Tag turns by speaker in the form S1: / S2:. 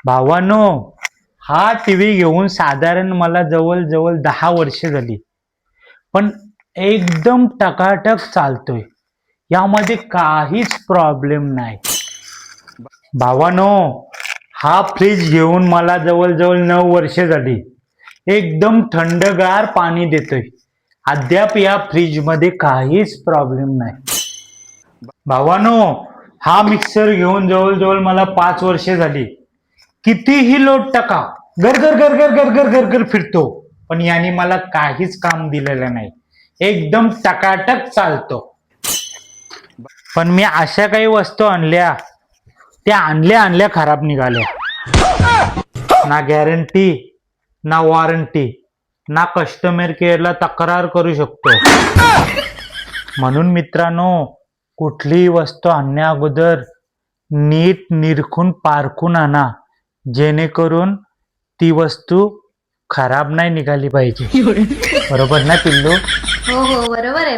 S1: भावानो, हा टीव्ही घेऊन साधारण मला जवळ 10 वर्ष झाली, पण एकदम टकाटक चालतोय. यामध्ये काहीच प्रॉब्लेम नाही. भावानो, हा फ्रीज घेऊन मला जवळ 9 वर्ष झाली. एकदम थंडगार पाणी देतोय. अद्याप या फ्रीज मध्ये काहीच प्रॉब्लेम नाही. भावानो, हा मिक्सर घेऊन जवळ मला 5 वर्ष झाली. कितीही लोट टाका, गर गर गर गर गर गर गर गर फिरतो, पण याने मला काहीच काम दिलेलं नाही. एकदम टकाटक चालतो. पण मी अशा काही वस्तू आणल्या, त्या आणल्या खराब निघाल्या. ना गॅरंटी, ना वॉरंटी, ना कस्टमर केअरला तक्रार करू शकतो. म्हणून मित्रांनो, कुठलीही वस्तू आणण्या अगोदर नीट निरखून पारखून आणा, जेणेकरून ती वस्तू खराब नाही निघाली पाहिजे. बरोबर ना पिल्लू?
S2: हो हो, बरोबर आहे.